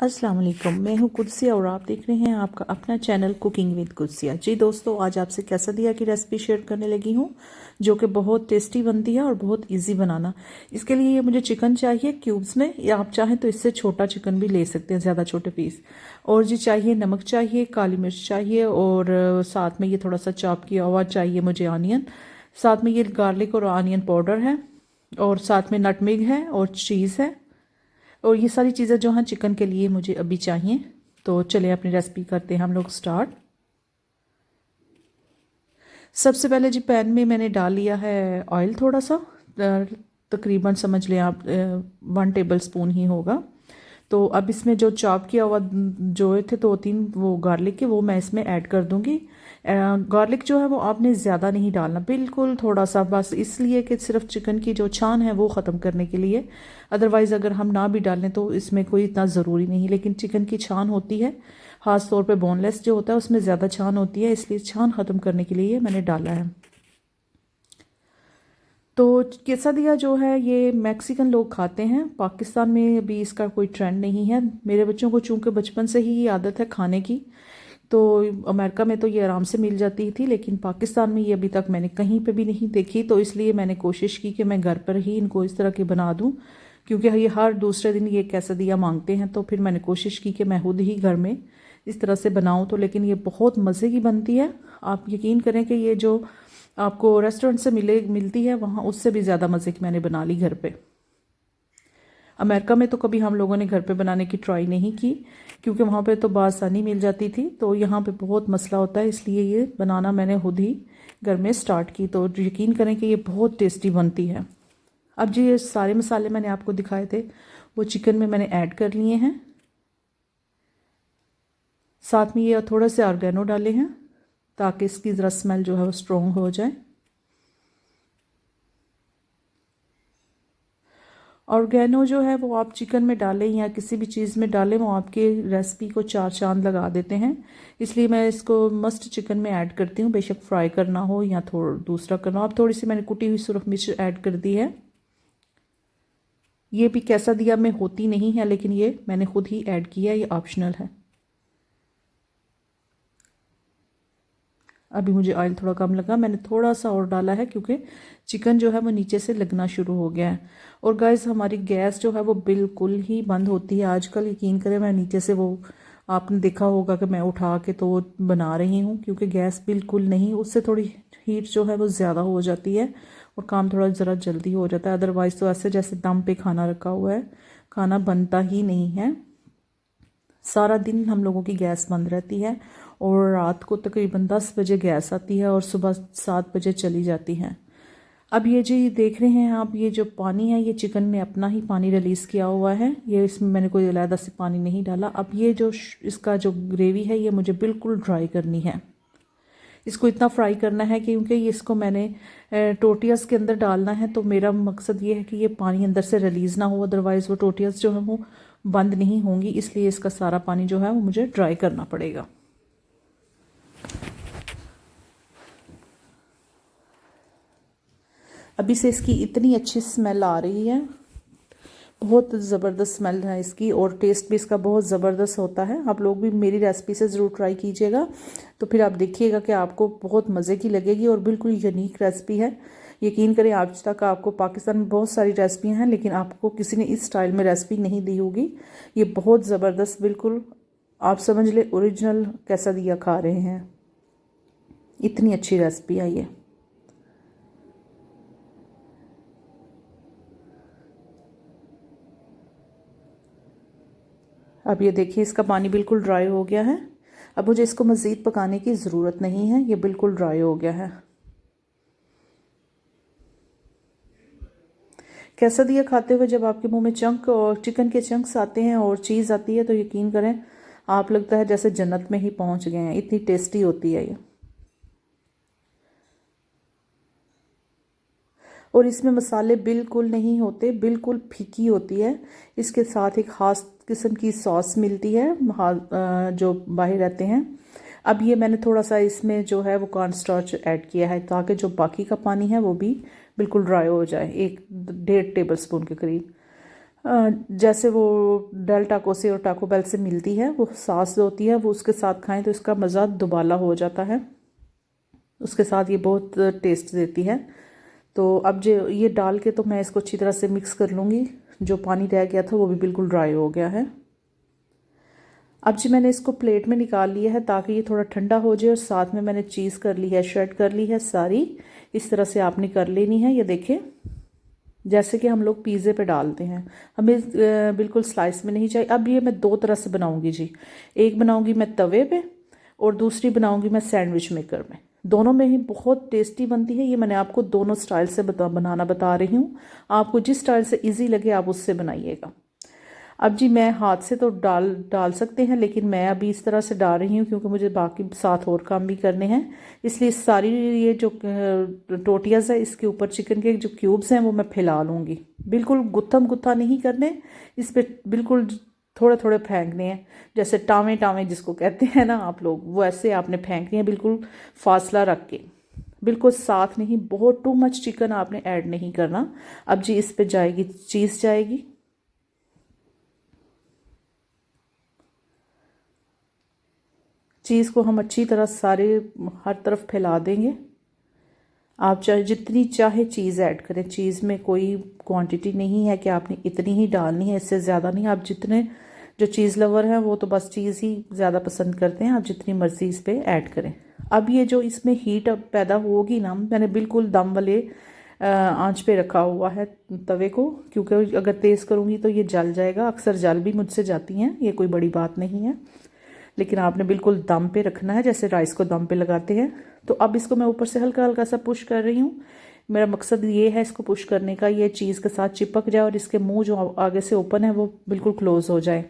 अस्सलाम वालेकुम, मैं हूँ कुदसिया और आप देख रहे हैं आपका अपना चैनल कुकिंग विद कुदसिया। जी दोस्तों, आज आपसे कैसादिया की रेसिपी शेयर करने लगी हूँ जो कि बहुत टेस्टी बनती है और बहुत इजी बनाना। इसके लिए ये मुझे चिकन चाहिए क्यूब्स में, या आप चाहें तो इससे छोटा चिकन भी ले सकते हैं, ज़्यादा छोटे पीस। और जी चाहिए नमक चाहिए, काली मिर्च चाहिए, और साथ में ये थोड़ा सा चॉप किया हुआ चाहिए मुझे ऑनियन। साथ में ये गार्लिक और ऑनियन पाउडर है, और साथ में नटमेग है और चीज़ है। और ये सारी चीज़ें जो हैं चिकन के लिए मुझे अभी चाहिए। तो चलिए अपनी रेसिपी करते हैं हम लोग स्टार्ट। सबसे पहले जी पैन में मैंने डाल लिया है ऑयल थोड़ा सा, तकरीबन समझ लें आप 1 टेबल स्पून ही होगा। तो अब इसमें जो चॉप किया हुआ जो थे 2-3 वो गार्लिक के, वो मैं इसमें ऐड कर दूंगी। गार्लिक जो है वो आपने ज़्यादा नहीं डालना, बिल्कुल थोड़ा सा, बस इसलिए कि सिर्फ चिकन की जो छान है वो ख़त्म करने के लिए। अदरवाइज़ अगर हम ना भी डालें तो इसमें कोई इतना ज़रूरी नहीं, लेकिन चिकन की छान होती है, ख़ास तौर पे बोनलेस जो होता है उसमें ज़्यादा छान होती है, इसलिए छान ख़त्म करने के लिए मैंने डाला है। तो केसादिया जो है ये मैक्सिकन लोग खाते हैं, पाकिस्तान में अभी इसका कोई ट्रेंड नहीं है। मेरे बच्चों को चूंकि बचपन से ही ये आदत है खाने की, तो अमेरिका में तो ये आराम से मिल जाती थी, लेकिन पाकिस्तान में ये अभी तक मैंने कहीं पे भी नहीं देखी। तो इसलिए मैंने कोशिश की कि मैं घर पर ही इनको इस तरह की बना दूं, क्योंकि ये हर दूसरे दिन ये केसादिया मांगते हैं। तो फिर मैंने कोशिश की कि मैं खुद ही घर में इस तरह से बनाऊं। तो लेकिन ये बहुत मज़े की बनती है। आप यकीन करें कि ये जो आपको रेस्टोरेंट से मिलती है वहाँ, उससे भी ज़्यादा मज़े की मैंने बना ली घर पे। अमेरिका में तो कभी हम लोगों ने घर पे बनाने की ट्राई नहीं की, क्योंकि वहाँ पे तो बासानी मिल जाती थी। तो यहाँ पे बहुत मसला होता है, इसलिए ये बनाना मैंने खुद ही घर में स्टार्ट की। तो यकीन करें कि ये बहुत टेस्टी बनती है। अब जी ये सारे मसाले मैंने आपको दिखाए थे वो चिकन में मैंने ऐड कर लिए हैं। साथ में ये थोड़ा से ऑर्गेनो डाले हैं ताकि इसकी ज़रा स्मेल जो है वो स्ट्रॉन्ग हो जाए। ऑर्गेनो जो है वो आप चिकन में डालें या किसी भी चीज़ में डालें, वो आपके रेसिपी को 4 चांद लगा देते हैं। इसलिए मैं इसको मस्ट चिकन में ऐड करती हूँ, बेशक फ्राई करना हो या थोड़ा दूसरा करना हो। अब थोड़ी सी मैंने कुटी हुई सुरख मिर्च ऐड कर दी है। ये भी केसादिया में होती नहीं है, लेकिन ये मैंने खुद ही ऐड किया, ये ऑप्शनल है। अभी मुझे ऑयल थोड़ा कम लगा, मैंने थोड़ा सा और डाला है क्योंकि चिकन जो है वो नीचे से लगना शुरू हो गया है। और गाइस हमारी गैस जो है वो बिल्कुल ही बंद होती है आजकल, यकीन करें। मैं नीचे से वो आपने देखा होगा कि मैं उठा के तो वो बना रही हूँ, क्योंकि गैस बिल्कुल नहीं, उससे थोड़ी हीट जो है वो ज़्यादा हो जाती है और काम थोड़ा ज़रा जल्दी हो जाता है। अदरवाइज़ तो ऐसे जैसे दम पे खाना रखा हुआ है, खाना बनता ही नहीं है। सारा दिन हम लोगों की गैस बंद रहती है, और रात को तकरीबन 10 बजे गैस आती है और सुबह 7 बजे चली जाती है। अब ये जी देख रहे हैं आप, ये जो पानी है ये चिकन ने अपना ही पानी रिलीज़ किया हुआ है, ये इसमें मैंने कोई अलग से पानी नहीं डाला। अब ये जो इसका जो ग्रेवी है ये मुझे बिल्कुल ड्राई करनी है। इसको इतना फ्राई करना है क्योंकि ये इसको मैंने टोटियास के अंदर डालना है। तो मेरा मकसद ये है कि ये पानी अंदर से रिलीज़ ना हो, अदरवाइज़ वो टोटियास जो है वो बंद नहीं होंगी। इसलिए इसका सारा पानी जो है वो मुझे ड्राई करना पड़ेगा। अभी से इसकी इतनी अच्छी स्मेल आ रही है, बहुत ज़बरदस्त स्मेल है इसकी, और टेस्ट भी इसका बहुत ज़बरदस्त होता है। आप लोग भी मेरी रेसिपी से ज़रूर ट्राई कीजिएगा, तो फिर आप देखिएगा कि आपको बहुत मज़े की लगेगी और बिल्कुल यूनिक रेसिपी है। यकीन करें आज तक आपको पाकिस्तान में बहुत सारी रेसिपियाँ हैं, लेकिन आपको किसी ने इस स्टाइल में रेसिपी नहीं दी होगी। ये बहुत ज़बरदस्त, बिल्कुल आप समझ ले ओरिजिनल केसादिया खा रहे हैं, इतनी अच्छी रेसिपी है ये। अब ये देखिए इसका पानी बिल्कुल ड्राई हो गया है। अब मुझे इसको मज़ीद पकाने की ज़रूरत नहीं है, ये बिल्कुल ड्राई हो गया है। केसादिया खाते हुए जब आपके मुंह में चंक और चिकन के चंक्स आते हैं और चीज़ आती है, तो यकीन करें आप लगता है जैसे जन्नत में ही पहुंच गए हैं, इतनी टेस्टी होती है ये। और इसमें मसाले बिल्कुल नहीं होते, बिल्कुल फीकी होती है। इसके साथ एक ख़ास किस्म की सॉस मिलती है जो बाहर रहते हैं। अब ये मैंने थोड़ा सा इसमें जो है वो कॉर्न स्टार्च ऐड किया है, ताकि जो बाकी का पानी है वो भी बिल्कुल ड्राई हो जाए, 1-1.5 टेबल स्पून के करीब। जैसे वो डेल टाको से और टाको बेल से मिलती है, वो सॉस जो होती है वो उसके साथ खाएं तो इसका मज़ा दुबाला हो जाता है, उसके साथ ये बहुत टेस्ट देती है। तो अब जो ये डाल के तो मैं इसको अच्छी तरह से मिक्स कर लूँगी। जो पानी रह गया था वो भी बिल्कुल ड्राई हो गया है। अब जी मैंने इसको प्लेट में निकाल लिया है ताकि ये थोड़ा ठंडा हो जाए, और साथ में मैंने चीज़ कर ली है, श्रेड कर ली है सारी। इस तरह से आपने कर लेनी है, ये देखें जैसे कि हम लोग पिज़्ज़े पे डालते हैं। हमें बिल्कुल स्लाइस में नहीं चाहिए। अब ये मैं दो तरह से बनाऊंगी जी, एक बनाऊंगी मैं तवे पे और दूसरी बनाऊंगी मैं सैंडविच मेकर में। दोनों में ही बहुत टेस्टी बनती है। ये मैंने आपको दोनों स्टाइल से बनाना बता रही हूँ। आपको जिस स्टाइल से इजी लगे आप उससे बनाइएगा। अब जी मैं हाथ से तो डाल डाल सकते हैं, लेकिन मैं अभी इस तरह से डाल रही हूँ क्योंकि मुझे बाकी साथ और काम भी करने हैं। इसलिए सारी ये जो टोटियाज़ है इसके ऊपर चिकन के जो क्यूब्स हैं वो मैं फैला लूँगी। बिल्कुल गुत्थम गुत्था नहीं करने, इस पर बिल्कुल थोड़े थोड़े फेंकने हैं, जैसे टावे टावे जिसको कहते हैं ना आप लोग, वो ऐसे आपने फेंकने हैं, बिल्कुल फासला रख के, बिल्कुल साथ नहीं। बहुत टू मच चिकन आपने ऐड नहीं करना। अब जी इस पे जाएगी चीज़ जाएगी। चीज़ को हम अच्छी तरह सारे हर तरफ फैला देंगे। आप चाहे जितनी चाहे चीज़ ऐड करें, चीज़ में कोई क्वांटिटी नहीं है कि आपने इतनी ही डालनी है, इससे ज़्यादा नहीं। आप जितने जो चीज़ लवर हैं वो तो बस चीज़ ही ज़्यादा पसंद करते हैं, आप जितनी मर्ज़ी इस पर ऐड करें। अब ये जो इसमें हीट अब पैदा होगी ना, मैंने बिल्कुल दम वाले आंच पे रखा हुआ है तवे को, क्योंकि अगर तेज़ करूँगी तो ये जल जाएगा। अक्सर जल भी मुझसे जाती हैं, ये कोई बड़ी बात नहीं है, लेकिन आपने बिल्कुल दम पे रखना है जैसे राइस को दम पे लगाते हैं। तो अब इसको मैं ऊपर से हल्का हल्का सा पुश कर रही हूँ। मेरा मकसद ये है इसको पुश करने का, ये चीज़ के साथ चिपक जाए और इसके मुंह जो आगे से ओपन है वो बिल्कुल क्लोज हो जाए।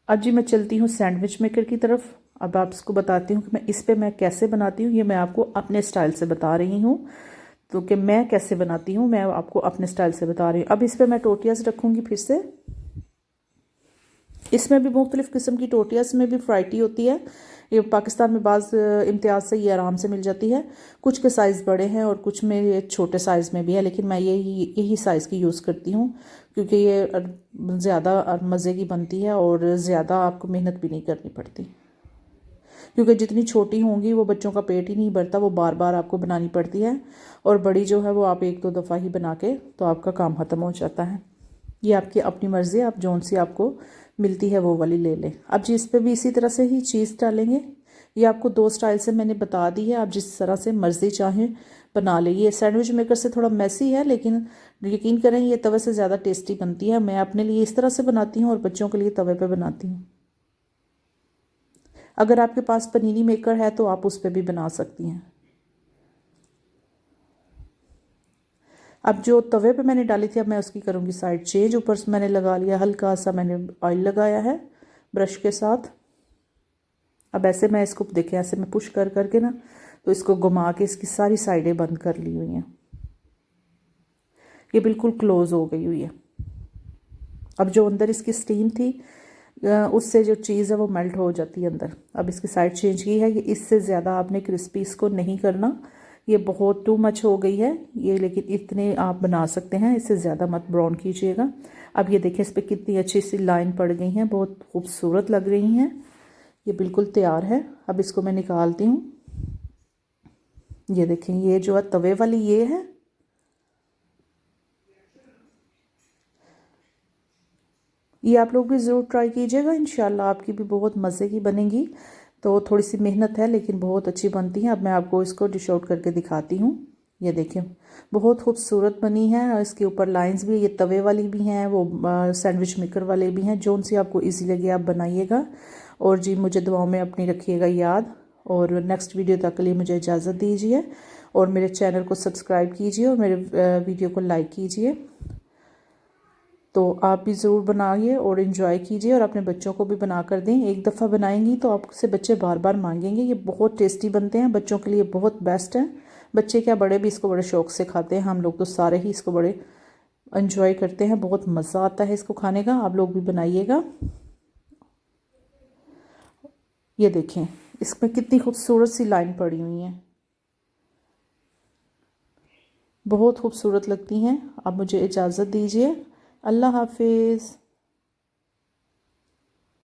अब जी मैं चलती हूँ सैंडविच मेकर की तरफ। अब आपको बताती हूँ कि मैं इस पे मैं कैसे बनाती हूँ। ये मैं आपको अपने स्टाइल से बता रही हूँ, तो कि मैं कैसे बनाती हूँ मैं आपको अपने स्टाइल से बता रही हूँ। अब इस पर मैं टोटियाज रखूँगी फिर से। इसमें भी मुख्तलिफ़ किस्म की टोटियाँ, इसमें भी वैरायटी होती है। ये पाकिस्तान में बाज़ इम्तियाज़ से ये आराम से मिल जाती है। कुछ के साइज़ बड़े हैं और कुछ में ये छोटे साइज़ में भी है, लेकिन मैं यही साइज़ की यूज़ करती हूँ क्योंकि ये ज़्यादा मज़े की बनती है और ज़्यादा आपको मेहनत भी नहीं करनी पड़ती। क्योंकि जितनी छोटी होंगी वो बच्चों का पेट ही नहीं भरता, वो बार बार आपको बनानी पड़ती है। और बड़ी जो है वो आप एक दो दफ़ा ही बना के तो आपका काम ख़त्म हो जाता है। ये आपकी अपनी मर्ज़ी है, आप जौन सी आपको मिलती है वो वाली ले लें। अब जी इस पर भी इसी तरह से ही चीज़ डालेंगे। ये आपको दो स्टाइल से मैंने बता दी है, आप जिस तरह से मर्ज़ी चाहें बना लें। ये सैंडविच मेकर से थोड़ा मैसी है, लेकिन यकीन करें ये तवे से ज़्यादा टेस्टी बनती है। मैं अपने लिए इस तरह से बनाती हूँ और बच्चों के लिए तवे पे बनाती हूँ। अगर आपके पास पनीरी मेकर है तो आप उस पर भी बना सकती हैं। अब जो तवे पे मैंने डाली थी अब मैं उसकी करूँगी साइड चेंज। ऊपर से मैंने लगा लिया हल्का सा, मैंने ऑयल लगाया है ब्रश के साथ। अब ऐसे मैं इसको देखें, ऐसे मैं पुश कर करके ना तो इसको घुमा के इसकी सारी साइडें बंद कर ली हुई हैं। ये बिल्कुल क्लोज हो गई हुई है। अब जो अंदर इसकी स्टीम थी उससे जो चीज़ है वो मेल्ट हो जाती है अंदर। अब इसकी साइड चेंज की है। ये इससे ज़्यादा आपने क्रिस्पी इसको नहीं करना, ये बहुत टू मच हो गई है ये, लेकिन इतने आप बना सकते हैं, इससे ज़्यादा मत ब्राउन कीजिएगा। अब ये देखें इस पर कितनी अच्छी सी लाइन पड़ गई हैं, बहुत खूबसूरत लग रही हैं। ये बिल्कुल तैयार है। अब इसको मैं निकालती हूँ। ये देखें ये जो है तवे वाली ये है। ये आप लोग भी ज़रूर ट्राई कीजिएगा, इंशाल्लाह आपकी भी बहुत मज़े की बनेगी। तो थोड़ी सी मेहनत है लेकिन बहुत अच्छी बनती है। अब मैं आपको इसको डिश आउट करके दिखाती हूँ। ये देखें बहुत खूबसूरत बनी है। इसके ऊपर लाइंस भी, ये तवे वाली भी हैं, वो सैंडविच मेकर वाले भी हैं। जोन सी आपको इजी लगे आप बनाइएगा। और जी मुझे दुआओं में अपनी रखिएगा याद। और नेक्स्ट वीडियो तक के लिए मुझे इजाज़त दीजिए और मेरे चैनल को सब्सक्राइब कीजिए और मेरे वीडियो को लाइक कीजिए। तो आप भी ज़रूर बनाइए और इन्जॉय कीजिए और अपने बच्चों को भी बना कर दें। एक दफ़ा बनाएंगी तो आपसे बच्चे बार बार मांगेंगे। ये बहुत टेस्टी बनते हैं, बच्चों के लिए बहुत बेस्ट है। बच्चे क्या बड़े भी इसको बड़े शौक़ से खाते हैं। हम लोग तो सारे ही इसको बड़े इन्जॉय करते हैं, बहुत मज़ा आता है इसको खाने का। आप लोग भी बनाइएगा। ये देखें इसमें कितनी खूबसूरत सी लाइन पड़ी हुई है। बहुत खूबसूरत लगती हैं। अब मुझे इजाज़त दीजिए। अल्लाह हाफिज़।